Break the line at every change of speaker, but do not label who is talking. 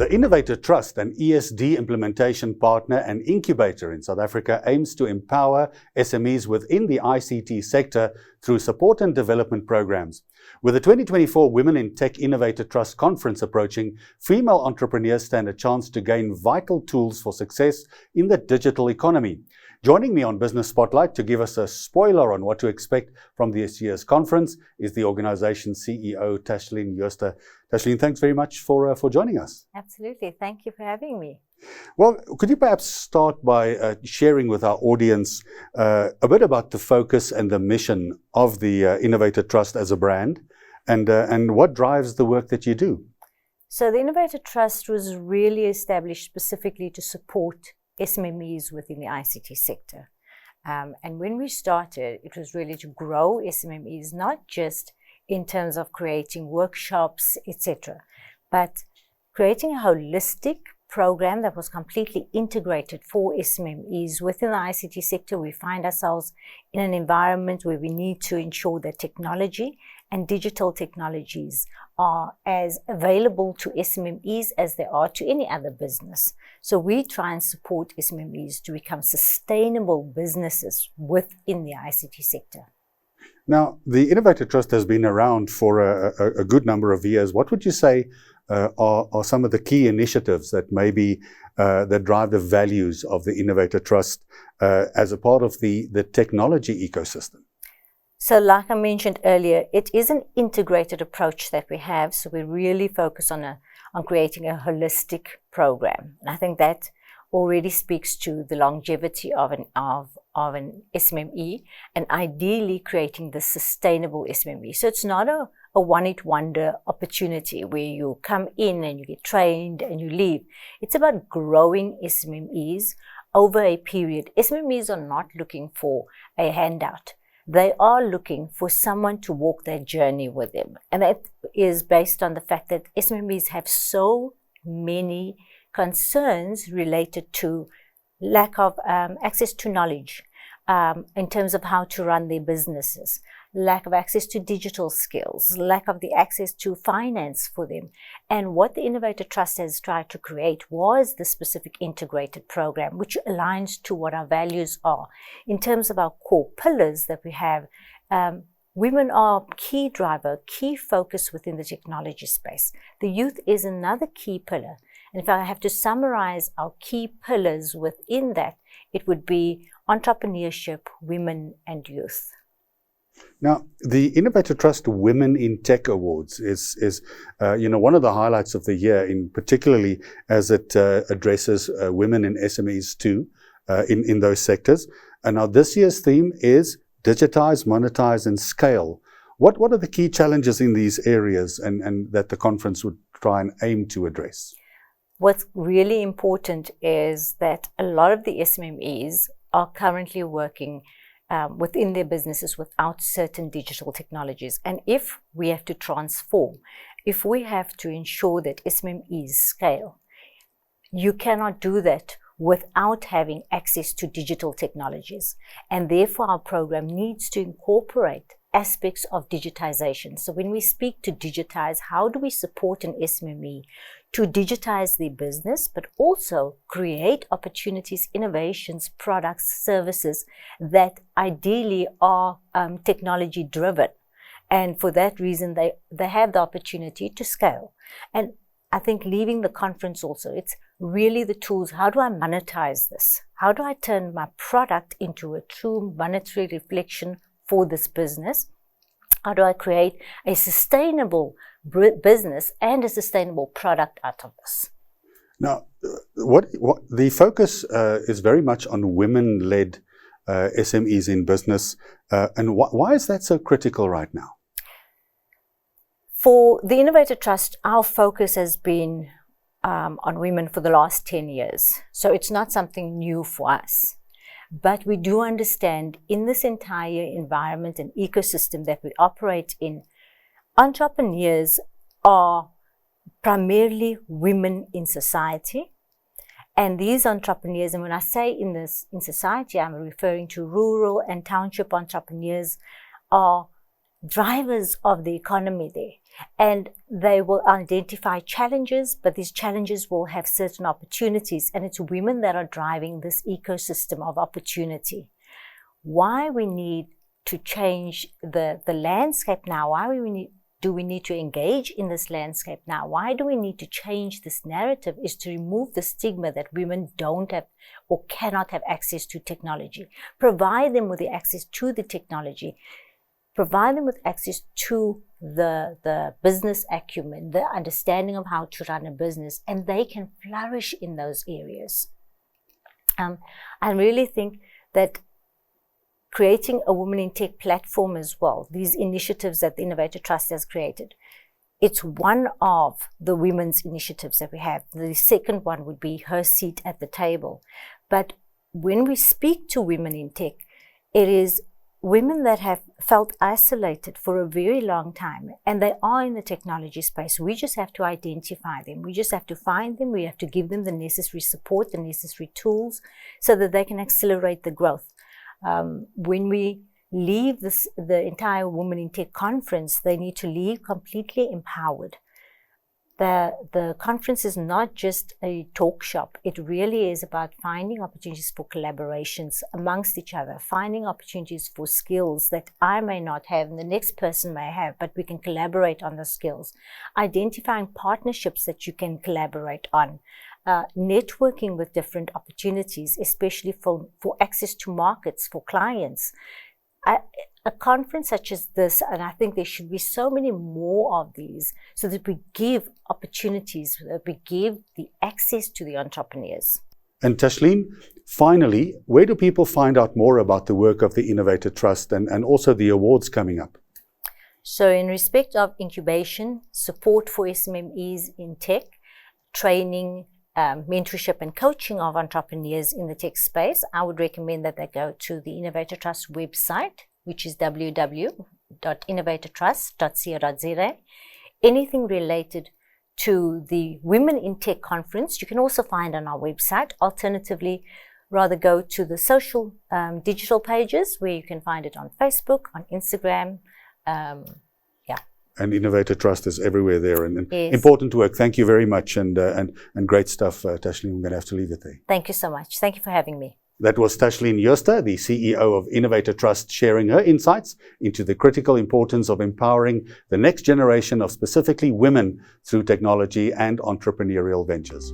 The Innovator Trust, an ESD implementation partner and incubator in South Africa, aims to empower SMEs within the ICT sector through support and development programs. With the 2024 Women in Tech Innovator Trust Conference approaching, female entrepreneurs stand a chance to gain vital tools for success in the digital economy. Joining me on Business Spotlight to give us a spoiler on what to expect from this year's conference is the organization's CEO, Tashline Jooste. Tashline, thanks very much for joining us.
Absolutely. Thank you for having me.
Well, could you perhaps start by sharing with our audience a bit about the focus and the mission of the Innovator Trust as a brand and what drives the work that you do?
So the Innovator Trust was really established specifically to support SMMEs within the ICT sector. And when we started, it was really to grow SMMEs, not just in terms of creating workshops, etc., but creating a holistic program that was completely integrated for SMMEs. Within the ICT sector, we find ourselves in an environment where we need to ensure that technology and digital technologies are as available to SMMEs as they are to any other business. So we try and support SMMEs to become sustainable businesses within the ICT sector.
Now, the Innovator Trust has been around for a good number of years. What would you say are some of the key initiatives that maybe that drive the values of the Innovator Trust as a part of the technology ecosystem?
So like I mentioned earlier, it is an integrated approach that we have. So we really focus on creating a holistic program. And I think that already speaks to the longevity of an SMME and ideally creating the sustainable SMME. So it's not a one-hit wonder opportunity where you come in and you get trained and you leave. It's about growing SMMEs over a period. SMMEs are not looking for a handout. They are looking for someone to walk their journey with them. And that is based on the fact that SMMEs have so many concerns related to lack of access to knowledge in terms of how to run their businesses, lack of access to digital skills, lack of the access to finance for them. And what the Innovator Trust has tried to create was the specific integrated program, which aligns to what our values are. In terms of our core pillars that we have, women are a key driver, key focus within the technology space. The youth is another key pillar. And if I have to summarize our key pillars within that, it would be entrepreneurship, women, and youth.
Now, the Innovator Trust Women in Tech Awards is one of the highlights of the year, in particularly as it addresses women in SMEs too, in those sectors. And now this year's theme is Digitize, Monetize and Scale. What are the key challenges in these areas and that the conference would try and aim to address?
What's really important is that a lot of the SMMEs are currently working within their businesses without certain digital technologies. And if we have to transform, if we have to ensure that SMMEs scale, you cannot do that without having access to digital technologies. And therefore, our program needs to incorporate aspects of digitization. So when we speak to digitize, how do we support an SMME to digitize their business, but also create opportunities, innovations, products, services that ideally are technology driven. And for that reason, they have the opportunity to scale. And I think leaving the conference also, it's really the tools. How do I monetize this? How do I turn my product into a true monetary reflection for this business? How do I create a sustainable business and a sustainable product out of this?
Now, what the focus is very much on women-led SMEs in business, and why is that so critical right now?
For the Innovator Trust, our focus has been on women for the last 10 years. So it's not something new for us. But we do understand in this entire environment and ecosystem that we operate in, entrepreneurs are primarily women in society. And these entrepreneurs, and when I say in society, I'm referring to rural and township entrepreneurs, are drivers of the economy there. And they will identify challenges, but these challenges will have certain opportunities. And it's women that are driving this ecosystem of opportunity. Why we need to change the landscape now, do we need to engage in this landscape now? Why do we need to change this narrative is to remove the stigma that women don't have or cannot have access to technology. Provide them with the access to the technology. Provide them with access to the business acumen, the understanding of how to run a business, and they can flourish in those areas. I really think that creating a Women in Tech platform as well, these initiatives that the Innovator Trust has created, it's one of the women's initiatives that we have. The second one would be Her Seat at the Table. But when we speak to women in tech, it is women that have felt isolated for a very long time, and they are in the technology space. We just have to identify them. We just have to find them. We have to give them the necessary support, the necessary tools, so that they can accelerate the growth. When we leave the entire Women in Tech conference, they need to leave completely empowered. The conference is not just a talk shop. It really is about finding opportunities for collaborations amongst each other, finding opportunities for skills that I may not have and the next person may have, but we can collaborate on the skills. Identifying partnerships that you can collaborate on. Networking with different opportunities, especially for access to markets, for clients. A conference such as this, and I think there should be so many more of these, so that we give opportunities, that we give the access to the entrepreneurs.
And Tashline, finally, where do people find out more about the work of the Innovator Trust and also the awards coming up?
So in respect of incubation, support for SMMEs in tech, training, mentorship and coaching of entrepreneurs in the tech space, I would recommend that they go to the Innovator Trust website, which is www.innovatortrust.co.za. Anything related to the Women in Tech conference, you can also find on our website. Alternatively, rather go to the social digital pages where you can find it on Facebook, on Instagram.
And Innovator Trust is everywhere there, and
yes.
Important work. Thank you very much, and great stuff, Tashline. I'm going to have to leave it there.
Thank you so much. Thank you for having me.
That was Tashline Jooste, the CEO of Innovator Trust, sharing her insights into the critical importance of empowering the next generation of specifically women through technology and entrepreneurial ventures.